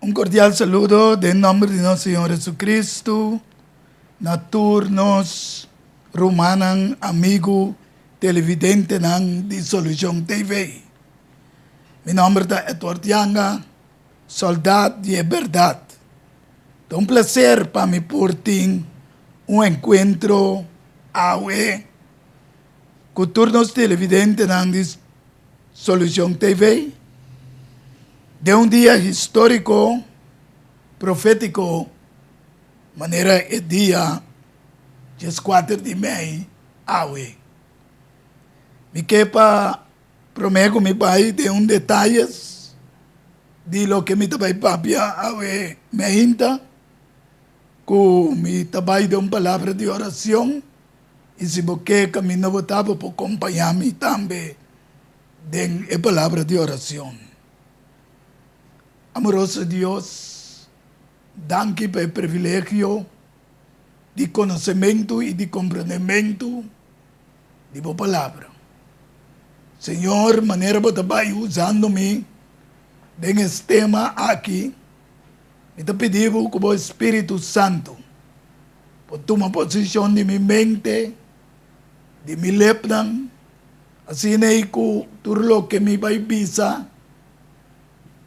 Un cordial saludo en nombre de nuestro Señor Jesucristo, naturnos, rumanan, amigo, televidente de Solución TV. Mi nombre es Edward Yanga, soldado de verdad. Es un placer para mí por ti un encuentro con turnos televidentes de Solución TV. De un día histórico, profético, manera el día 4 de mayo, Me quepa prometo mi país de un detalles de lo que mi tabay papia me hinta, con mi tabay de una palabra de oración, y si porque camino votaba por acompañarme también de la palabra de oración. Amoroso Dios, danke por el privilegio de conocimiento y de comprendimiento de tu palabra. Señor, manera que estás usando-me en este tema aquí, me te pedimos como Espíritu Santo, por tomar posición de mi mente, de mi lepnan, así que todo lo que me va a pisar,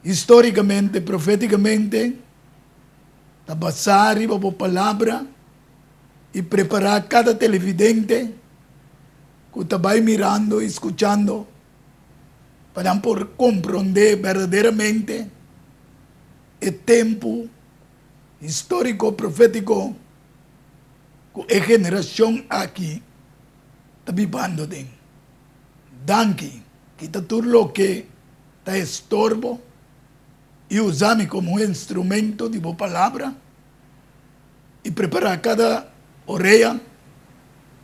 históricamente, proféticamente, a pasar por palabra y preparar cada televidente que está mirando y escuchando para por comprender verdaderamente el tiempo histórico, profético que la generación aquí está viviendo. Danke, quita todo lo que está estorbo y usarme como un instrumento de tu palabra y preparar cada oreja,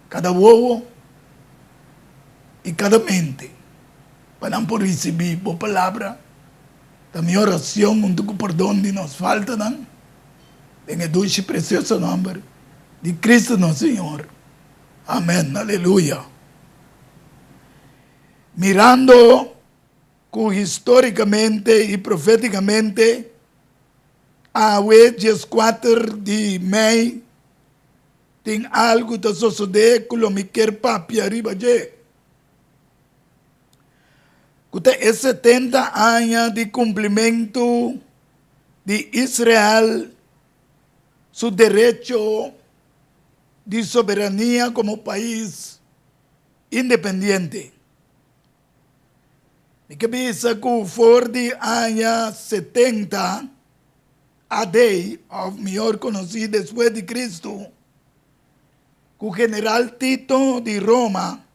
cada huevo y cada mente para por recibir tu palabra, mi oración junto con por donde nos falta, en el dulce y precioso nombre de Cristo nuestro Señor. Amén, aleluya. Mirando históricamente y proféticamente, a 4 de mayo, tem algo que sucede com o que quer papi arriba de. É 70 anos de cumprimento de Israel, seu direito de soberania como país independente. E que pensa que for de anos 70 AD, ou melhor conhecido depois de Cristo, que o general Tito de Roma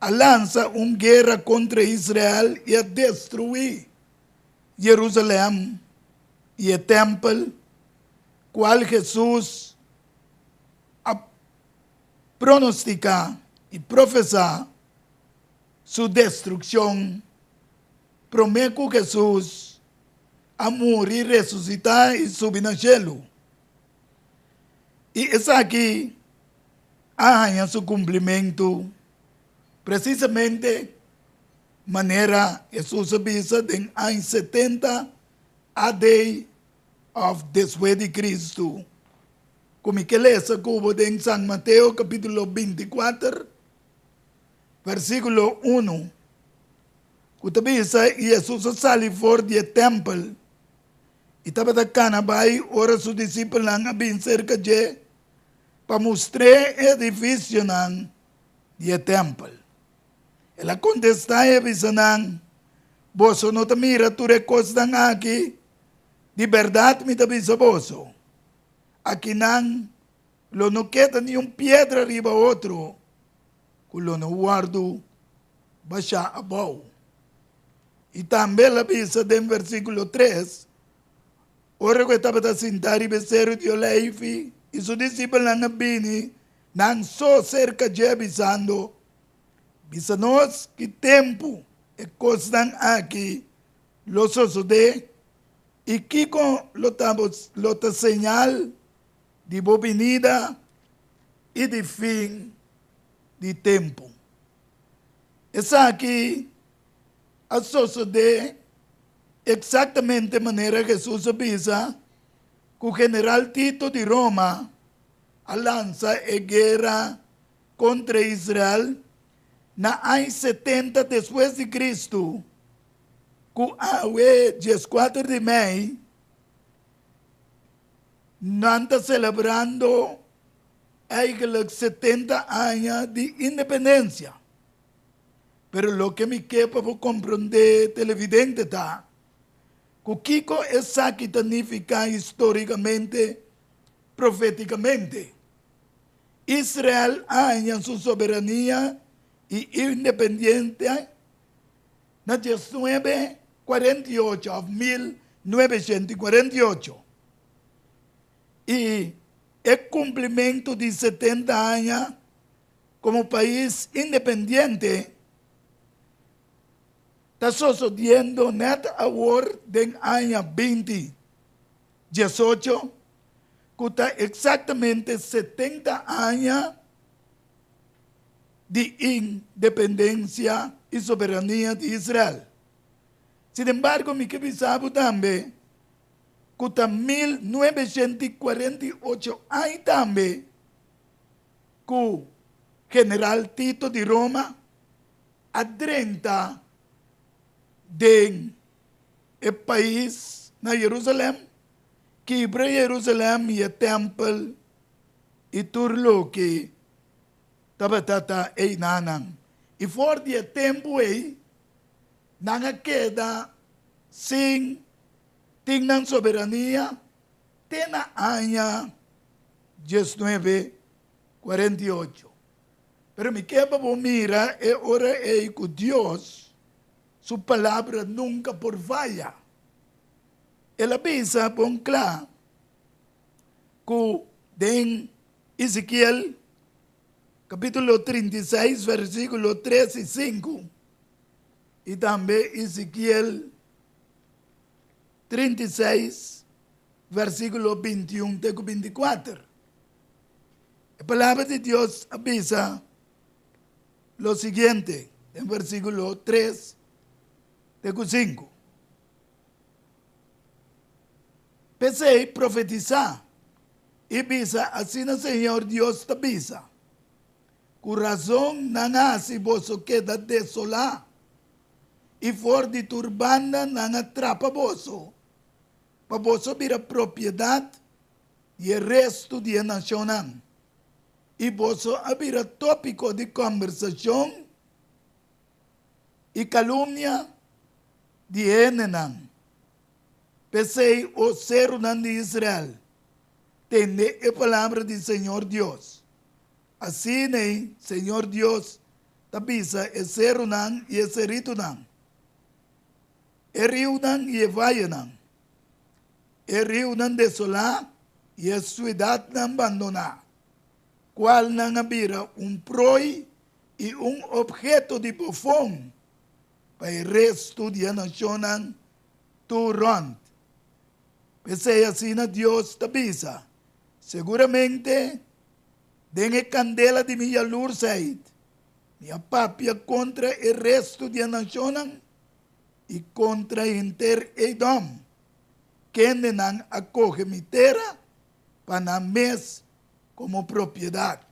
lança uma guerra contra Israel e a destruir Jerusalém e o templo, qual Jesus a pronosticar e professar sua destruição. Promete Jesus a morrer, ressuscitar e subir no céu. E isso aqui há seu cumprimento precisamente maneira Jesus avisa em ano 70 AD of depois de Cristo. Como que lê essa cubo em São Mateus capítulo 24 versículo 1. Que avisa Jesus sale fora do templo e estava da cana vai ora seus discípulos a vir cerca de para mostrar o edifício do templo. Ela contesta e avisa você não mira tu recosta aqui de verdade me avisa você aqui não queda nenhum pedra arriba outro que não guardo baixar a boa. E também ela avisa em versículo 3, ora que estava a sentar e becerro de Oleife, e seus discípulos não vini, não só cerca de avisando, nós que tempo é coisa aqui, lo sucede, e que com lota señal de boa venida e de fim de tempo. Essa aqui a suceder exactamente manera Jesús avisa que el general Tito de Roma lanza guerra contra Israel na año 70 después de Cristo, que awe 14 de maio, não está celebrando eigenlijk 70 años de independencia. Pero lo que me quepa por comprender televidente está, que Kiko es que significa históricamente, proféticamente. Israel aña su soberanía y independencia en 1948. Y el cumplimiento de 70 años como país independiente está sucediendo net ahora del año 2018, que está exactamente 70 años de independencia y soberanía de Israel. Sin embargo, me quiero saber también que está 1948 años también que general Tito de Roma adrenta del país na Jerusalén, quebra Jerusalén y el templo y turlo que tabatata e nanan. Y por de tempo nanga queda sin tingnan soberanía tena año 1948. Pero me queda mira ahora que Dios, su palabra nunca por falla. Él avisa por claro que en Ezequiel capítulo 36, versículo 3 y 5, y también Ezequiel 36, versículo 21 y 24. La palabra de Dios avisa lo siguiente, en versículo 3 y 5. Pensé profetizar y avisa, así el Señor Dios te avisa. Corazón nanasi vosso queda desolado, y for de turbanda nan atrapa vosso, para vosso vira propriedade e o resto de nação. E vosso vira tópico de conversação e calúnia de Enenan. Pensei o ser de Israel, tende a palavra do Senhor Deus. Assim, Senhor Deus, tabisa e serunan e seritunan. E riunan e vayanan. E riunan desolar e a cidade abandonar. Qual não habira proi e objeto de bofão para o resto de nação turante. Pensei assim na Deus tabisa. Seguramente, dengue candela de minha luz aí, minha papia contra o resto de nação e contra inter Edom, que não acoge minha terra para mes como propriedade.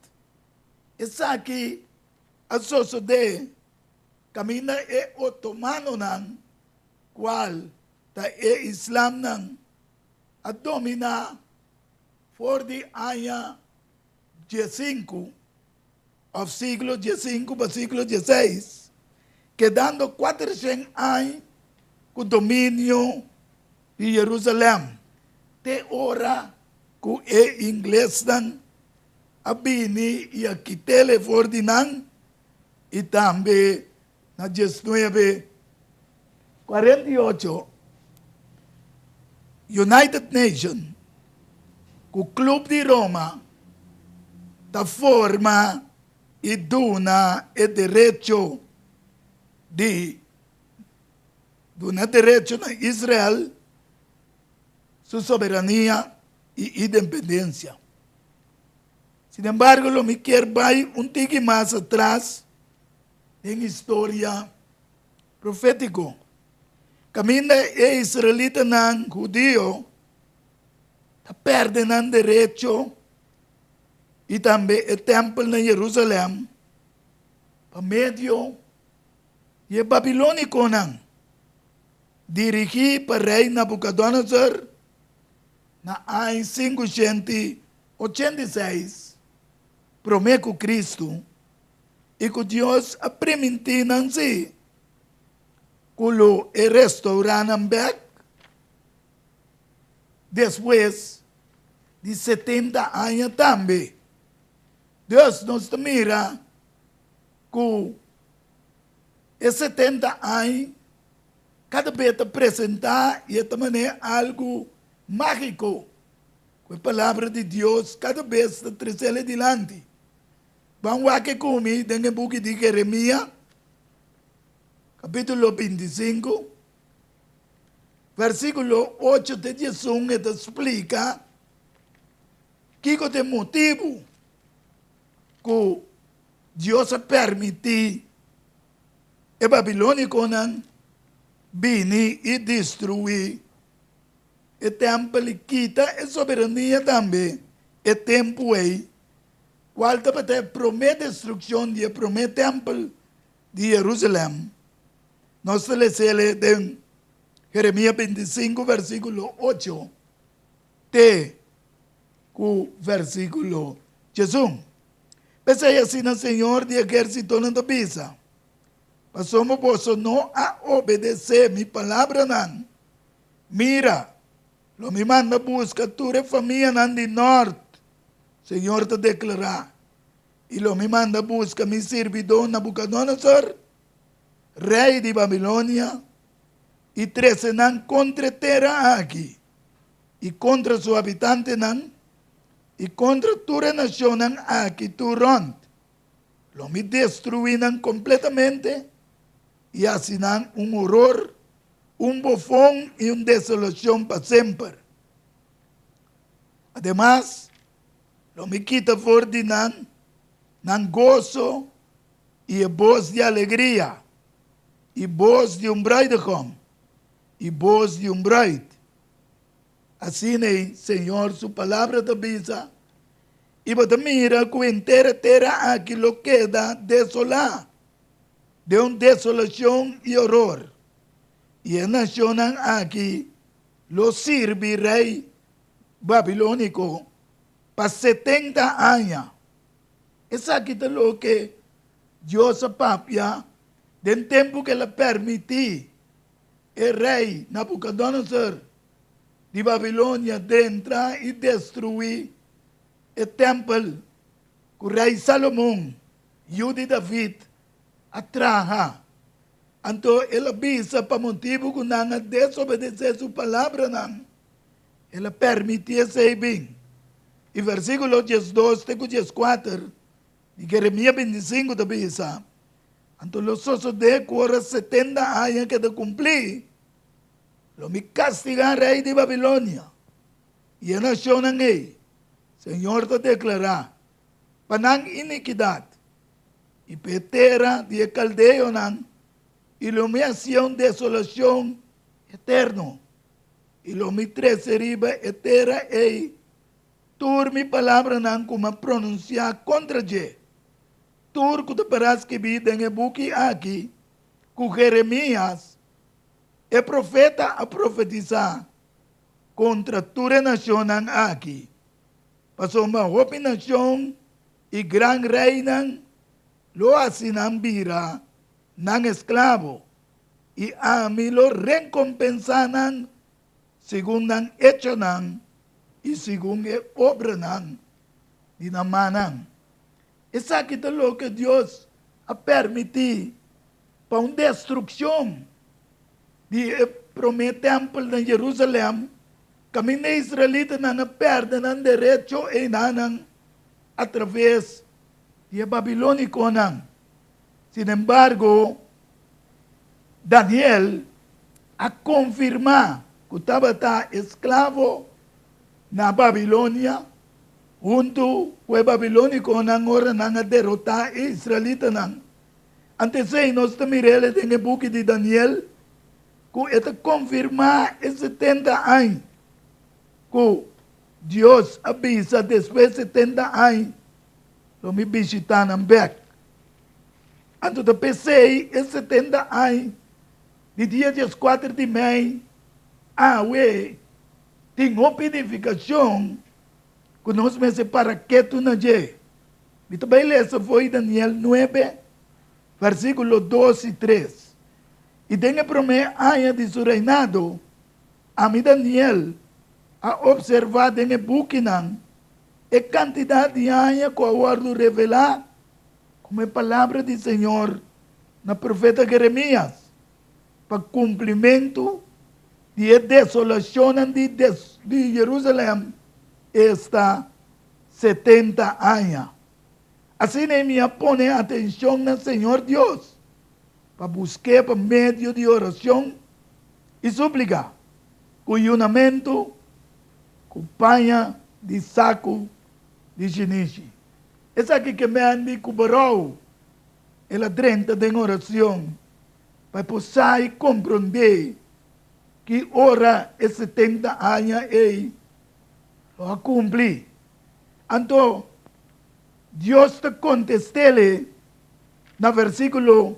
Essa aqui, a sociedade, camina é otomano não, qual tá é Islam não, a dominar por de ano 15, ao século 15 para o século 16, quedando 400 anos com o domínio de Jerusalém. Te ora que é inglês não, a bini e a quitele for de não, e também na 1948, United Nations, o Clube de Roma, da forma e duna e direito de direito na Israel, sua soberania e independência. Sin embargo, lo me quer vai tique mais atrás em história profético. Camina e israelita ng judío, perde ng derecho e também o templo na Jerusalém, para meio e babilônico nang dirigi para rei Nabucodonosor na ano 586, prometo Cristo, e que Deus a permitir não se culo e restaurar ng back depois de 70 anos também. Deus nos mira que e 70 anos cada vez apresentar e também algo mágico com a palavra de Deus cada vez trazer adiante. Vamos aqui comigo no livro de Jeremias, capítulo 25, versículo 8 de Jesus, te explica que é o motivo que Deus permitiu e babilônico não vir e destruir o templo, quita a soberania também, o tempo aí, qual também promete a destruição de promete templo de Jerusalém. Nós lemos em Jeremias 25, versículo 8, até o versículo 11. Pensei assim no Senhor de exército não pisa. Pasamos vos não a obedecer mi palavra não. Mira, lo me manda busca tu família nan de norte. Senhor te declara. E lo me manda busca mi servidor Nabucodonosor, rei de Babilônia, e 13 nan contra terra aqui, e contra su habitante nan, e contra tua nação nan aqui tu rond. Lo me destruínan completamente, e assim nan horror, bofão e desolação para sempre. Además, lo me quita fora de nan gozo e voz de alegria, e voz de bridegroom, e voz de bride. Assim é, Senhor, sua palavra te avisa, e você mira que inteira terra aquilo queda desolada, de desolação e horror. E a nação aqui lo sirve rei babilônico para 70 anos. Isso aqui é o que Deus papia, do tempo que ele permitiu o rei Nabucodonosor de Babilônia de entrar e destruir o templo que o rei Salomão e o de David atraha. Então, ele avisa para motivo que não desobedecer sua palavra, não. Ele permitia ser bem. E versículo 12 até 14 de Jeremias 25 avisa. Então, los osos de correr 70 anos que de cumprir, lo me castigar rei de Babilônia. E a nação não é. Senhor te declara, panang iniquidade, e petera de caldeo nan, iluminação, desolação eterno, e lo me treceriba etera e tur mi palavra nan como pronunciar contra je. Tur que te parás que vida em buki aqui, com Jeremias, é profeta a profetizar contra tua nação aqui. Passou uma roupa nação e gran reina, lo asinam bira, nan esclavo, e a mim lo recompensanan, segundo nan hecho nan, e segundo a obra nan, de namanan. Isso aqui é o que Deus a permitir para uma destruição de prometer templo em Jerusalém, caminho israelita não perde não direito e não através de babilônico não. Sin embargo, Daniel a confirmar que estava escravo na Babilônia, junto com o babilônico não ora não derrotar israelita não. Antes aí nós miramos em o book de Daniel, que está confirmar e 70 anos, que Deus avisa depois de 70 anos, lo me visitar na back. Anto da pensei, e 70 anos, de dia 4 de maio, tem uma purificação que nós me para que tu não je. E também lessa foi Daniel 9, versículo 12 e 3. E tem a promessa de seu reinado, a mim Daniel, a observar em Buquinan, a quantidade de anos que o guardo revelar, como a palavra do Senhor, na profeta Jeremias, para cumprimento de desolação de Jerusalém, está 70 anos. Assim, me põe atenção no Senhor Deus, para buscar por meio de oração e súplica, com juramento, com panha de saco de geniche. Essa aqui que me andi cubarou, ela drenta de oração, para poder compreender que ora é 70 anos e lo cumprir. Então, Deus te contestou no versículo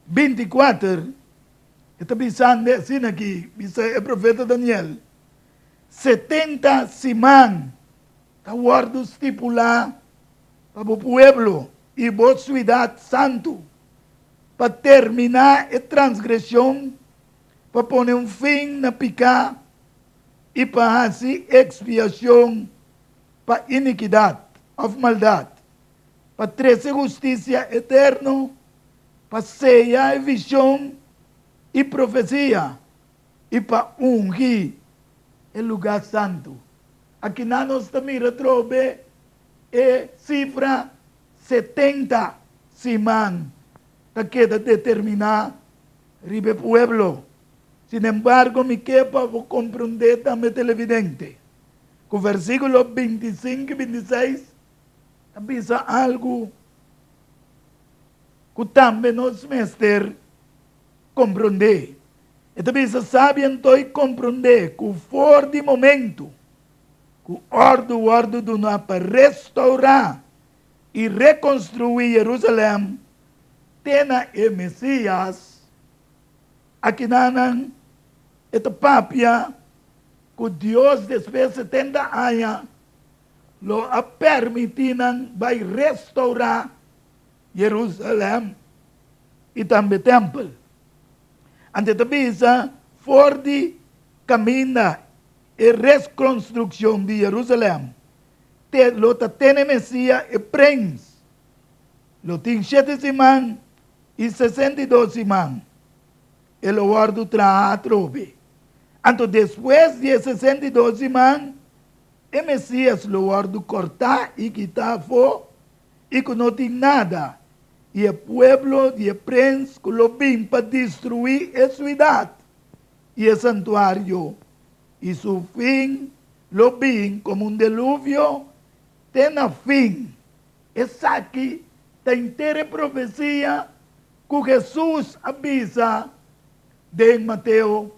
24, está pensando assim aqui, diz o profeta Daniel, 70 semanas, está guardo estipular para o povo e a cidade santo, para terminar a transgressão, para pôr fim na pecado e para fazer expiação para iniquidade, of maldade, para trazer justiça eterna, para sellar a visão e profecia e para ungir o lugar santo. Aqui nós também retrobe a cifra 70 semanas, que queda determinar ribe pueblo. Sin embargo, me quepa para compreender também televidente. Com o versículo 25 e 26, avisa algo que também nós mestre compreender. Então, avisa sabe então compreender que for de momento, que o ordo do não para restaurar e reconstruir Jerusalém, tena e Messias, aqui não esta papia que Deus depois de 70 anos lo a permitinan vai restaurar Jerusalém e também o templo. Ante tabisa for de caminho e reconstrução de Jerusalém, lo tem Messias e prens, lo tem 7 semanas e 62 semanas. Ele guarda a trobe. Então, depois de 62 semanas, o Messias lo guarda cortar e quitar fogo, e que não tem nada. E o povo de príncipe que lo vem para destruir a cidade e o santuário. E seu fim lo vem como dilúvio, tem fim. Essa aqui tem inteira profecia que Jesus avisa de Mateus,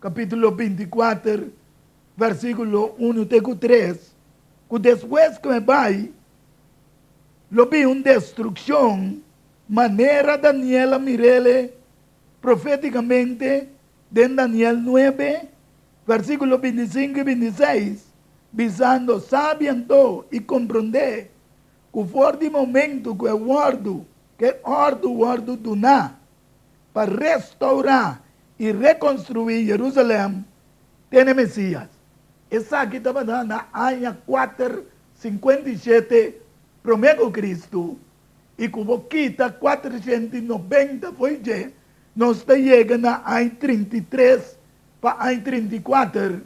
capítulo 24, versículo 1 até 3, que depois que vai, lo vi uma destruição, maneira Daniel Mirele, profeticamente, de Daniel 9, versículo 25 e 26, visando sabiendo e compreender que for de momento que o guardo do na, para restaurar e reconstruir Jerusalém, tem Messias. Essa aqui estava na Aia 4:57, promete Cristo, e como quita 490 foi já, nós está chegando na Aia 33 para Aia 34,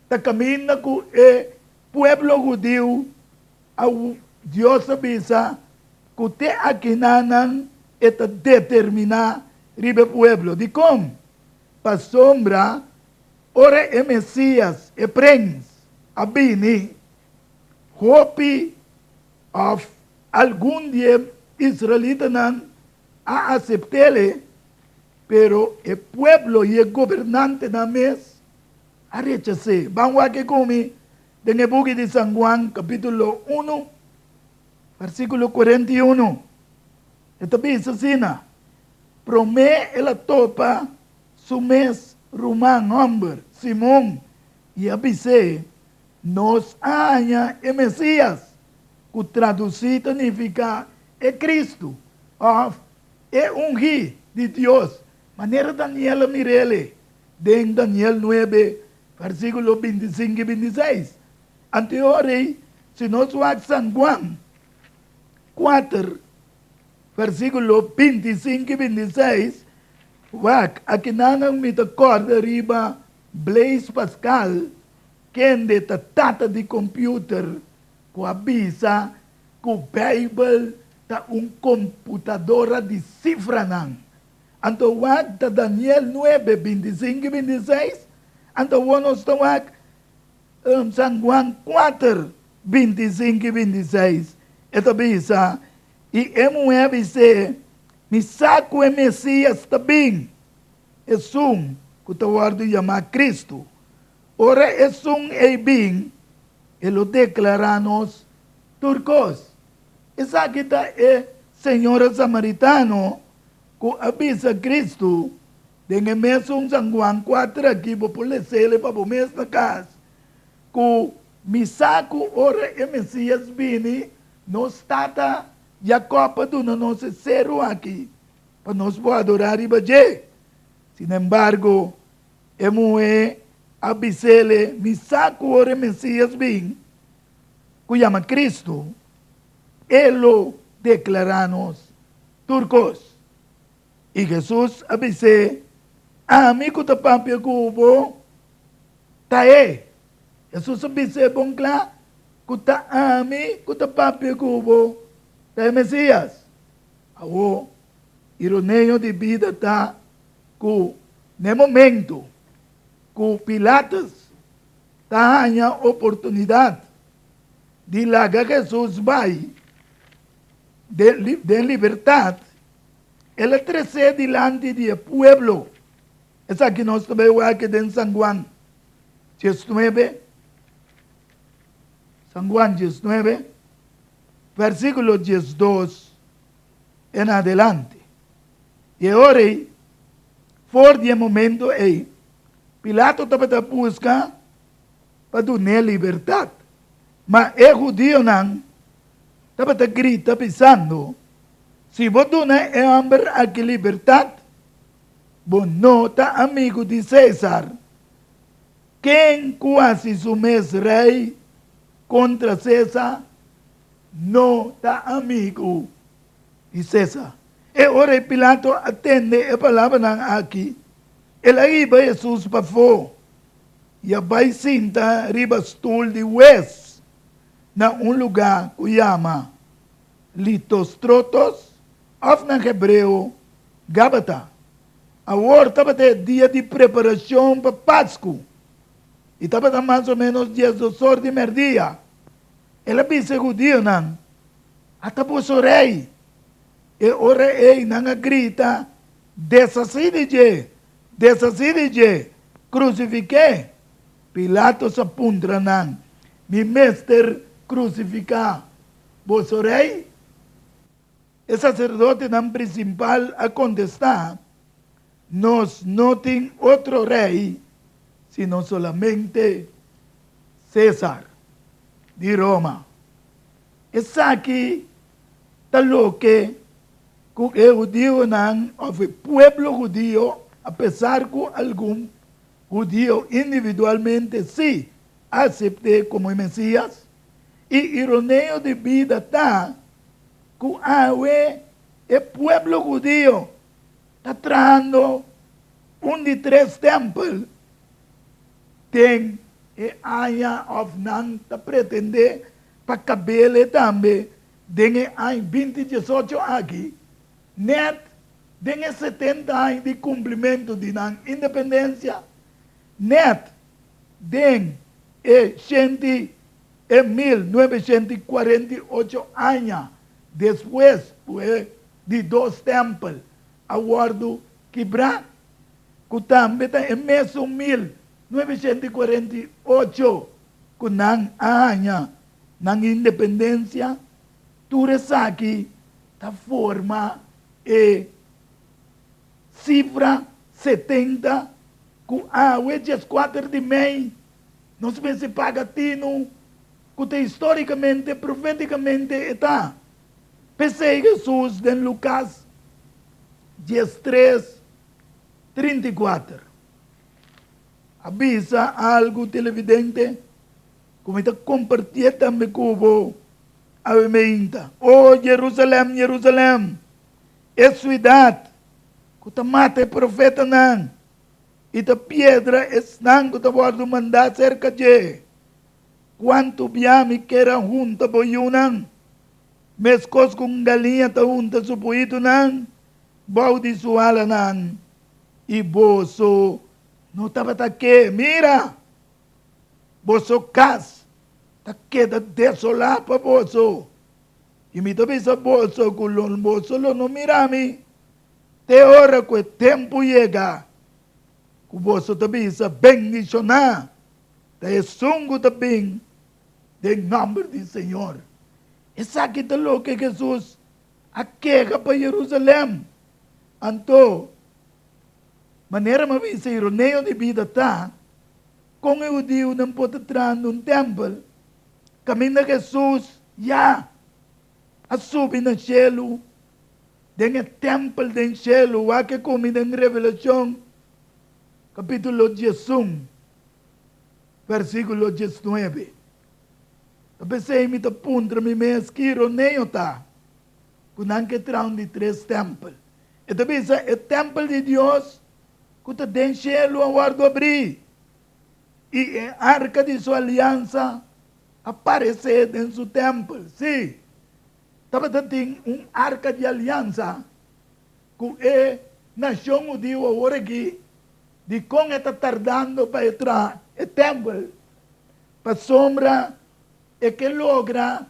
está caminhando com o povo judeu, ao Deus avisa, que te aqui nanan, está determinar ribe pueblo. De como? Para sombra, ora é Messias, é prens, abini, hope of algum dia israelita nan a aceitar pero el pueblo y el gobernante na mes a rechazar. Vamos a que comi en el buque de San Juan, capítulo 1, versículo 41. Esta dice así, promé ela topa su mes rumán hombre, Simón, y avise, nos haya el Mesías, que traducido significa é Cristo, é ungi de Deus. Maneira Daniel Mirele, em Daniel 9, versículo 25 e 26. Anteriormente, se nós vamos San Juan 4, versículo 25 e 26, aqui não me acorda riba Blaise Pascal, quem de tata de computer, que avisa que o Bible ta computadora de cifra não. Então, ta Daniel 9, 25 e 26, então nós estamos San Juan 4, 25 e 26. Esta avisa, e emo avise, me saco o Messias também, é que está guardo chamar Cristo. Ora é e bem, ele declara-nos turcos. Essa aqui é senhora samaritano, que avisa Cristo, dengue mesmo San Juan 4 aqui, por ele para o mês da casa, que me saco ora é Messias bem, nós tata e a copa do nosso ser aqui, para nós poder adorar e bater. Sin embargo, é avisele, me saco ora Messias bem, que chama Cristo, ele declara-nos turcos. E Jesus avise, amigo da papia cubo, tae. Jesus avise, bom claro, que ta amigo da papia cubo, tae Messias. Awo, ironia de vida tá, que no momento, que Pilatos tenha oportunidade de largar Jesus vai de liberdade, ele trazer diante do povo. Essa aqui nós também aqui em San Juan 19, San Juan 19, versículo 12 em adelante. E agora, por de momento, Pilato estava buscando para dar liberdade. Mas o judeu não estava gritando, pensando, se você não é homem aqui liberdade, você não está amigo de César. Quem quase o mesmo rei contra César, não está amigo de César. E ora Pilato atende a palavra aqui. Ele iba Jesus para fora. E vai sentar riba stool de West, na lugar que chama Litostrotos, ou na hebreu, Gabata. Agora estava dia de preparação para Páscoa. E estava mais ou menos dia 12 de merdia. Ele disse judeu, não. Até por rei. E ora não grita, desacide, crucifiquei. Pilatos apunta, não. Mi mestre crucificar. Vos rei? O sacerdote não principal a contestar, nós não tem outro rei, sino solamente César de Roma. Essa aqui está louca. O judeu não, o povo judeu, apesar que algum judeu individualmente se aceite como Messias, e ironia de vida está que o povo judeu está trazendo de 3 templos, tem e aia of não está pretender para cabelo também, tem em 2018 aqui, net, tem 70 anos de cumprimento de independência, net, tem 1948 anos depois de 2 tempos, aguardo quebrar, que também está em mês 1948, que não há independência, tudo isso aqui está forma e cifra 70, que há dias 4 de maio, não se paga tino, que historicamente, profeticamente está. Pensei Jesus em Lucas 13, 34. Avisa algo televidente, como está compartilhando também com o avementa. Oh, Jerusalém, Jerusalém, é cidade, que está mata o profeta não, e a pedra é não que está guardando mandar cerca de, quanto biame que era junta boiunang, mescos com galinha ta junta supuito não, balde suala não, e boso, não estava aqui, mira, boso cas, ta queda desolado para boso, e me também sa boso, com boso não mira-me, te hora que o tempo chega, o boso também sa bendicionar, te sungo também, em nome do Senhor. Essa aqui é o que Jesus aquega para Jerusalém. Então, maneira uma vez o neio de vida está, com o Dio não pode entrar num templo, caminha Jesus já a subir no céu, dentro do templo do céu, o que come em Revelação, capítulo 11, versículo 19. Eu pensei me puntra me esquiro nem tá. Quando que trão de 3 templos. E também o templo de Deus que está dentro do céu a guardo abrir. E a arca de sua aliança aparecer dentro do seu templo. Sim. Estava tem arca de aliança que é nação o Deus agora aqui de como está tardando para entrar o templo para sombra e que logra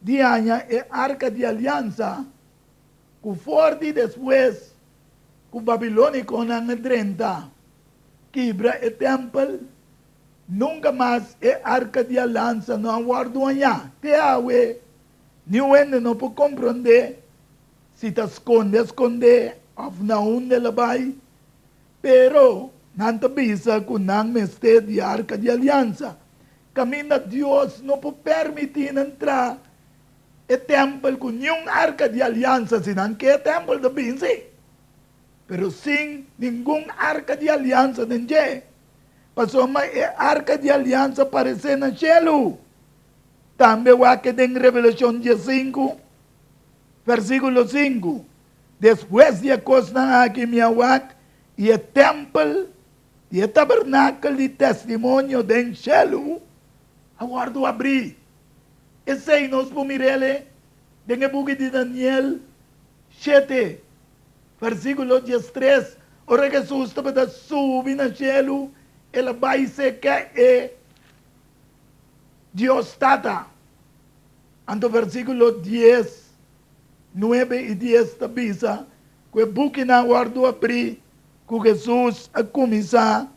de año e arca de aliança que forte depois que Babilônia com a 30 quebra o templo nunca mais é arca de aliança não guardo aña te awe ninguém não pode compreender se está esconde ou não onde ela vai pero não te bisa que não mestre de arca de aliança caminha Deus não pode permitir entrar o templo com nenhuma arca de aliança, senão que é templo de Binsi. Pero sem nenhuma arca de aliança, ninguém. Passou uma arca de aliança aparecer no céu. Também o que tem Revelação 15, versículo 5. Depois de acostar aqui minha wak, e o templo, e o tabernáculo de testemunho do céu, aguardo abrir. Esse aí nós pomirele, dengue buque de Daniel 7, versículo 13. Ora Jesus estava subindo no céu, ela vai ser que é Deus tata. Anto versículo 10, 9 e 10 tabisa, que o buque na aguardo abrir, que Jesus a começar a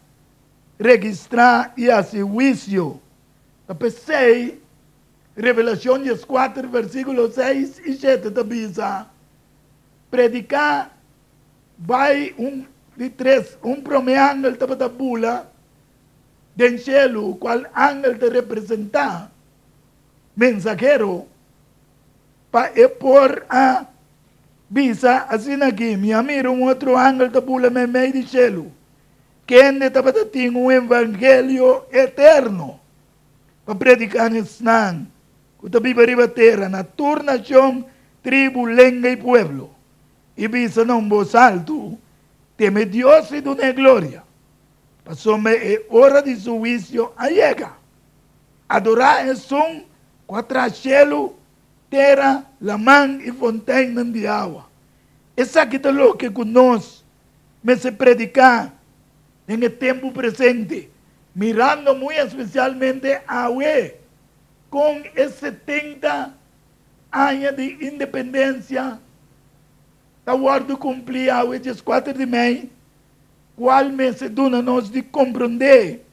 registrar e a seu juízo. Pensei, Revelação 4, versículos 6 e 7 também, predicar, vai prome ángel estava da bula, do céu, qual ángel te representar, mensageiro, para pôr a visa, assim aqui, me amiro outro ángel da bula, me meio de céu, que ainda estava tendo evangelho eterno, para predicar nesse nang, que também para terra, na tua nação, tribo, lengua e pueblo. E visa não voz alto, teme Deus e dona glória. Passou-me é hora de seu juízo a chega. Adorar é som, quatro céu, terra, lamang e fontaine de água. Essa aqui é o que nós, me se predicar, no tempo presente, mirando muito especialmente a UE, com esses 70 anos de independência, Tá guardo cumprir a dias 4 de maio, qual me se dona nós de compreender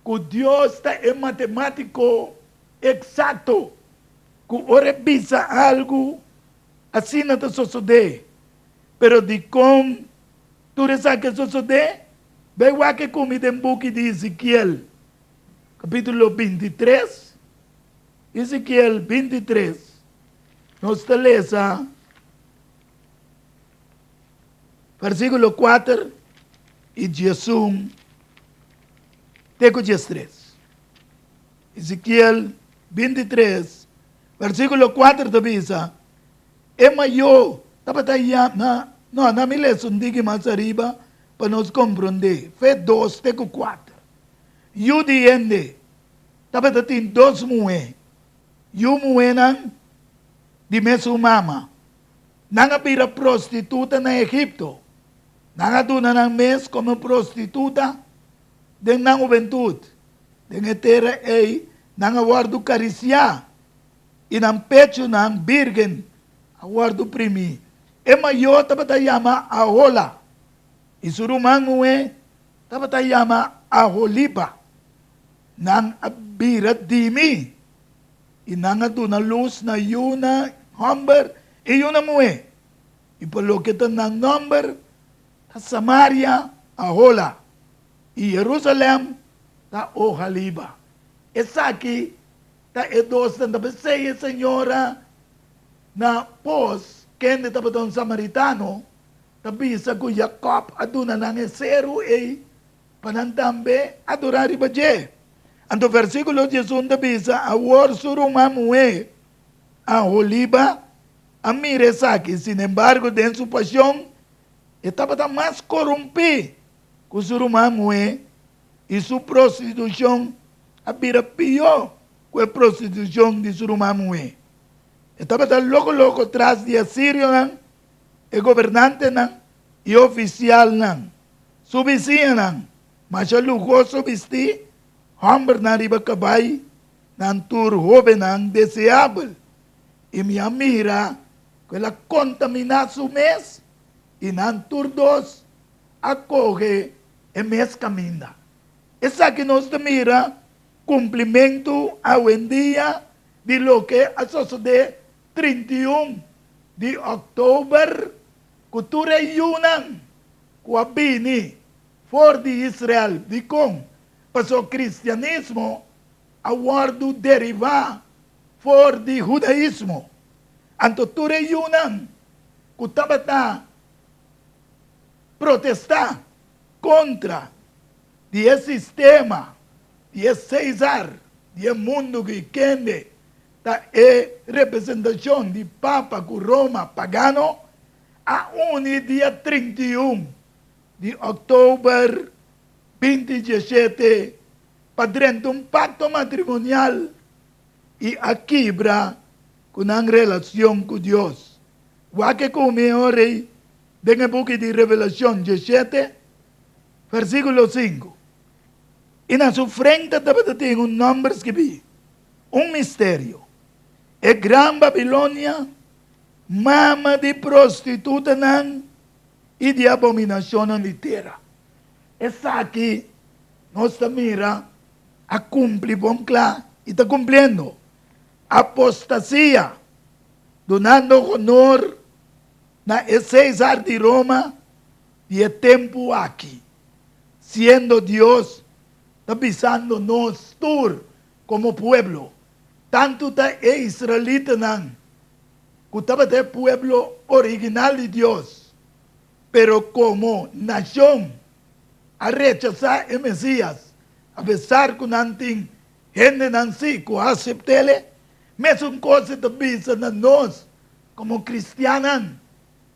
que Deus está é matemático exato, que ora visa algo assim não está suceder, pero de com tu sabe que suceder, vem o que comida em book de Ezequiel, capítulo 23, Ezequiel 23, nós te lesa, versículo 4 e 11, teco 13. Ezequiel 23, versículo 4 te avisa, é maior, na me lesa um diga mais arriba, para nos compreender. Fé 2, teco 4. You diende, tapata tem 2 mulheres. You mulher de mesmo mama. Nanga pira prostituta na Egipto. Nanga duna ng mes como prostituta den nang juventud. Den etera ei nanga guardo caricia. E nang pecho nang virgen aguardo primi. E mayo tapatayama ahola. E surumang mue tapatayama aholipa. Nang abirat dimi. E nanga duna luz na yuna humber e yuna mue. E palokitan ng number Samaria, Ahola, e Jerusalém, ta Ohaliba. Essa aqui, ta edos na tabeseia, senhora, na pos, kende tabatong Samaritano, tabisa ko Jacob, aduna nang esero e panantambe, adorari ba je? Anto versículo 11 tabisa, awor surumamue, Aholiba, amire saki, sin embargo, den su pasión, estava mais corrompido que o surumamo e sua prostituição era pior que a prostituição de surumamo e. Estava logo atrás de Assírio, e governante e oficial, subvizinha, mas a luxuoso vestir, homem na riba cabay, nan tur jovem deseável, e minha mira, que ela contamina su mês, e nan turdos acorre e mes caminha. Essa que nós mira cumprimento ao dia de lo que a sociedade 31 de outubro cultura yunan com a bini for de Israel de com passou cristianismo aguardo derivar for de judaísmo antotura yunan kutabata protestar contra esse sistema, esse César, esse mundo que quende da representação de Papa com Roma pagano, a dia 31 de outubro 2017, para dentro um pacto matrimonial e a quebra com a relação com Deus. O que comemorei Dengue book de Revelação 17, versículo 5. E na sua frente tem um nome escrito, um mistério. É Gran Babilônia, mama de prostituta e de abominação de terra. Essa aqui, nós mira a cumprir bom claro, e está cumprindo. Apostasia, donando honor na César de Roma e é tempo aqui. Sendo Deus, está pisando nós tur como pueblo. Tanto da israelita não, que estava o pueblo original de Deus. Pero como nação, a rechazar o Messias, a pesar que não tem gente não se que aceitele, mesmo coisa está pisando nós como cristianos,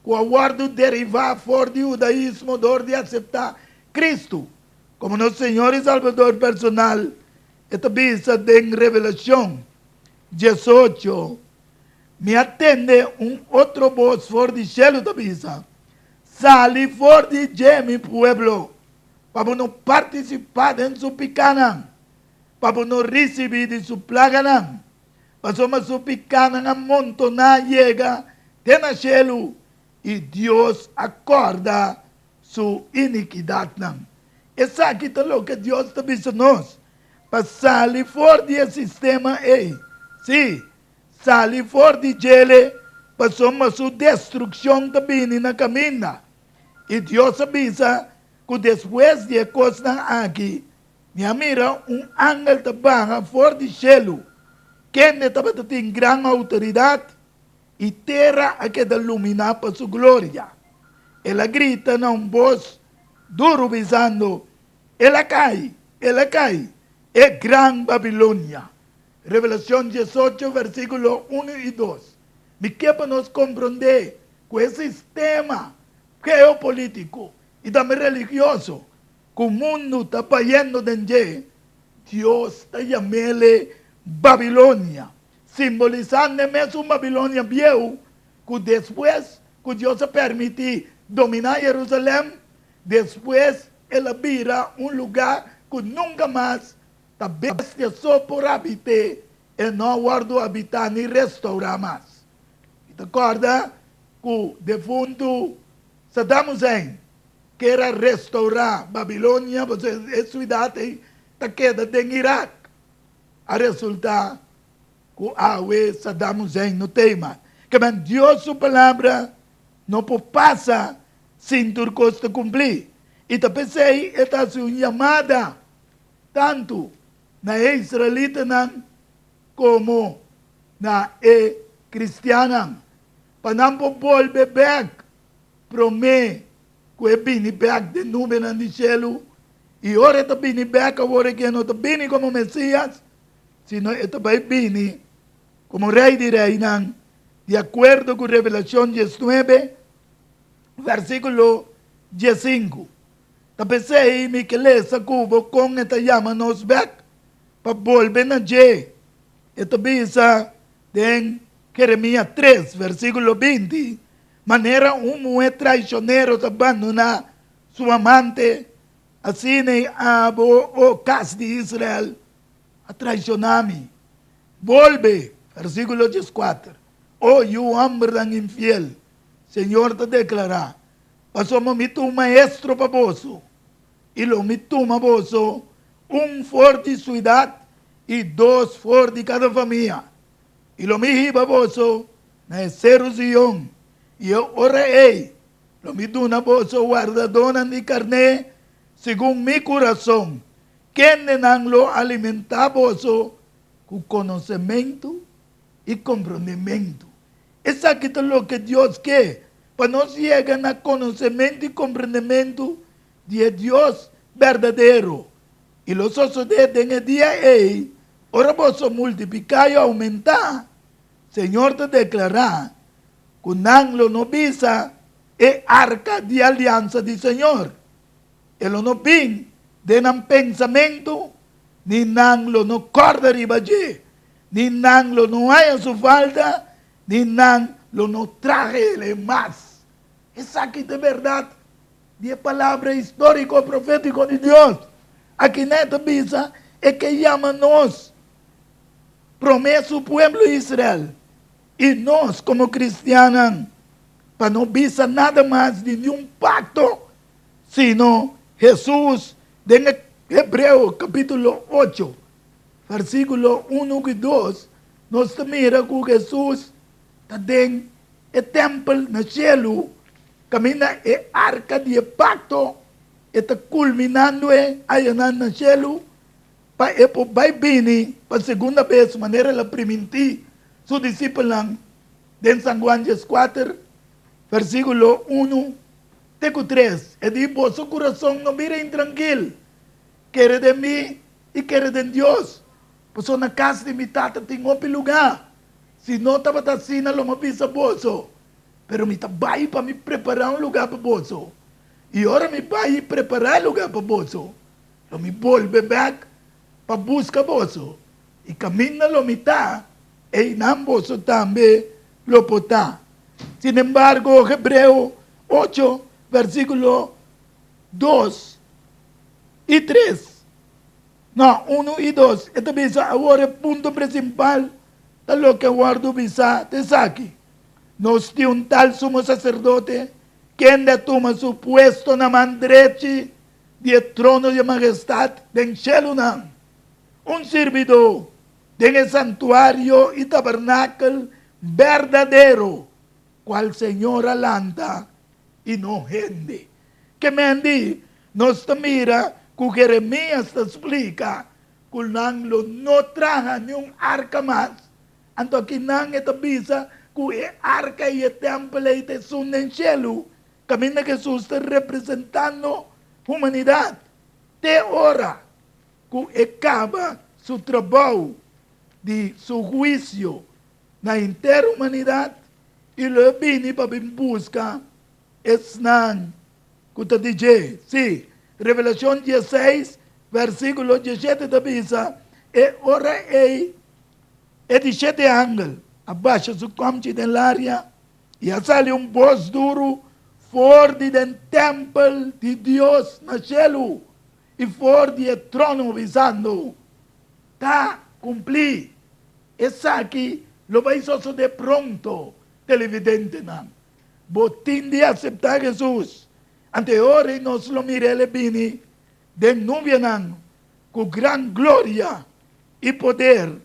que aguardo derivar fora do judaísmo, dor de aceitar Cristo como nosso Senhor e Salvador personal. Esta bisa em Revelação 18, me atende outro voz fora de cielo da bisa. Sali fora de mi pueblo, para não participar em sua picana, para não receber de sua plaga, para sua picana amontonar chega, tem cielo, y Dios acorda su iniquidad. Es aquí lo que Dios está diciendo. Para salir fuera del sistema, sí, salir fuera de gele, para su destrucción también en la camina. Y Dios avisa que después de cosas aquí, mira un ángel que baja fuera del cielo, que tiene gran autoridad, y tierra a que iluminar por su gloria. Ela grita en una voz duro diciendo, ela cai, es gran Babilonia. Revelación 18, versículos 1 y 2. Me quepa nos comprender que el sistema geopolítico y también religioso que el mundo está cayendo de Dios está llamando Babilonia, simbolizando mesmo Babilonia viejo, que después que Dios se permite dominar Jerusalén, después él vira un lugar que nunca más la bestia só por habitar e não guardo habitar ni restaurar mais. E te acorda que o defunto Saddam Hussein quer restaurar Babilônia, porque é cidade que queda em Iraque. A resultar que Saddam Hussein não tem mais. Que Deus, sua palavra, não passa sem ter costa cumprir. E também sei, esta é uma chamada, tanto na israelita como na cristiana, para não volver back, promete que vem back de nuvem no céu, e ora está vem back, agora que não está vem como Messias, sino está vem como rei de reina, de acordo com Revelação 19, versículo 15. Também sei que lesa cubo com esta chama nos back, para volver na J. Esta bisa en Jeremías 3, versículo 20. Manera un mujer traicionero se abandona su amante, así ne abo o cas de Israel a traicionarme. Volve, versículo 14. Oh, you hombre tan infiel, Señor te declara, pasamos mi tu maestro para vos, y lo mi tu maboso, un fuerte ciudad y dos fuertes de cada familia. Y lo mi baboso, na Jerusalén, y yo oré, lo mi duna boso guardadona de carne, según mi corazón, que nenan lo alimenta boso, con conocimiento y comprendimiento. Es aquí lo que Dios quiere, para no llegar a conocimiento y comprendimiento de Dios verdadero. Y lo sucede en el día ahora vos multiplicar y aumentar. Señor te declara que lo no visa es arca de alianza del Señor. Él no viene de un pensamiento, ni lo no corda arriba allí, ni lo no hay en su falta, ni lo no traje más. Es aquí de verdad, de palabra histórico profético de Dios. Aquí neta visa es que llama-nos, promete su pueblo Israel, y nos como cristianos, para no visa nada más de ningún pacto, sino Jesús, en Hebreo capítulo 8, versículo 1 y 2, nos mira que Jesús está en el templo en el cielo, camina el arca de pacto, está culminando allá en el cielo, para vai vir para segunda vez, maneira ela permitir su discípulo en San Juan 4, versículo 1, teco 3, e diz, su corazón no mira intranquilo, quiere de mí y quiere de Dios, pues na casa de mi tata tem outro lugar, se não estava assim, não me avisa bozo, pero me vai para me preparar um lugar para bozo, e agora me vai preparar lugar para bozo, eu me volve back, para buscar bozo, y camina lo mitad, e nan bozo también lo potá. Sin embargo, Hebreo 8, versículo 2 y 3, no, 1 y 2, esta visa ahora el punto principal de lo que guardo visa de aquí. nos dio un tal sumo sacerdote, quien de toma su puesto na mandrechi de trono de majestad den cielo nan. Un servidor en el santuario y tabernáculo verdadero, cual Señor alanta y no gente. Que me andi, nos mira, que Jeremías te explica, que no traja ni un arca más. Anto aquí nang esta visa, que el arca y el templo y te son en cielo. Camina Jesús está representando humanidad. De hora que acaba su trabajo de su juicio na interhumanidad y lo viene para buscar es nan que te dice, sí, Revelación 16, versículo 17 te dice, e ora e 17 ángel abaixa su comche del área y sale un voz duro fora del templo de Dios na cielo y fora del trono visando. Está cumplir. Esa aquí lo va a hacer de pronto, televidente. Botín de aceptar a Jesús. Ante ahora nos lo mire el vini de nubia con gran gloria y poder,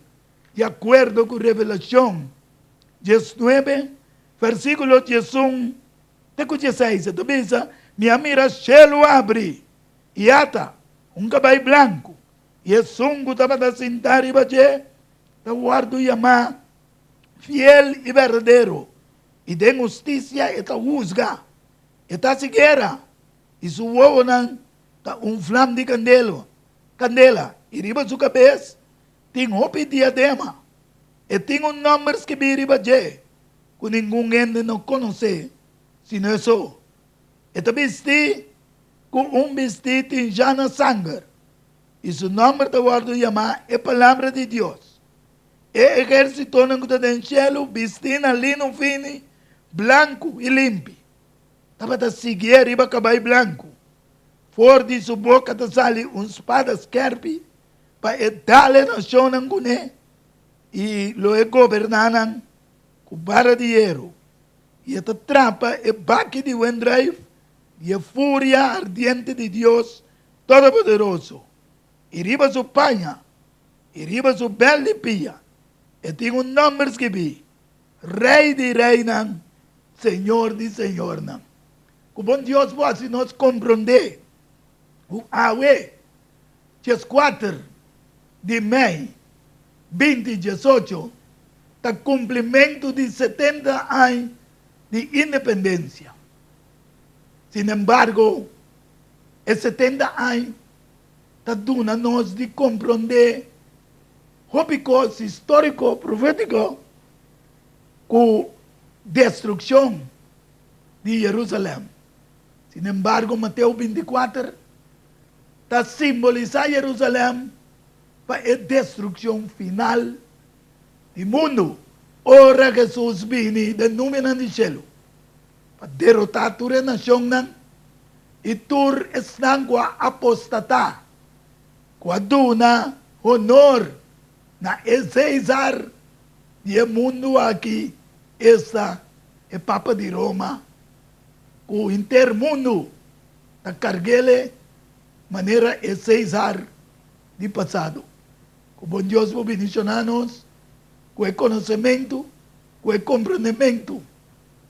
de acuerdo con Revelación 19, versículo 16. Entonces, mi mira, cielo abre y ata un caballo blanco. E é sungo estava da sentar e bater, da guardo chamar fiel e verdadeiro. E de justiça e da juzga. E da cegueira. E su ovo não tá flame de candela. E riba sua cabeça, tem roupa e diadema. E tem números que vira bater, que ninguém ainda não conhece, se não é só. E da vestido, com vestido tem já na sangue. E su nombre te guardo llamar es palabra de Dios. El ejército del cielo vestina lino fino, blanco y limpio. Estaba de seguir iba caballo blanco. Fuera de su boca te sale una espada escarpi para darle nación a Guné. Y lo gobernanan con vara de hierro. Y esta trampa es baque de buen drive y es furia ardiente de Dios Todopoderoso. Y riba su paña, y riba su bel pia. Y tengo un nombre que vi. Rey de reina, Señor de señor. Como Dios vos nos comprende. O awe, 4 de mayo, 2018, está cumplimento de 70 años de independencia. Sin embargo, es 70 años duna nos de compreender hópicos histórico profético con destrucción de Jerusalén. Sin embargo, Mateo 24 está simbolizando Jerusalén para la destrucción final del mundo. Ora Jesús viene de número de cielo para derrotar tu nación y tu están apostatar. Quaduna honor na César e o mundo aqui essa é Papa de Roma o intermundo da carguele maneira é César de passado. Com bom Deus vou bendicionar-nos com o conhecimento, com o compreendimento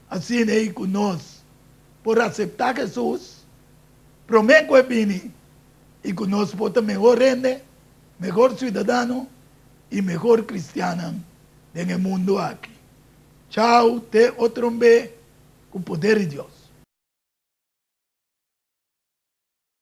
assim é com nós por aceitar Jesus promete que vini y que nos pueda mejor rende, mejor ciudadano y mejor cristiano en el mundo aquí. Chao, te otro con poder de Dios.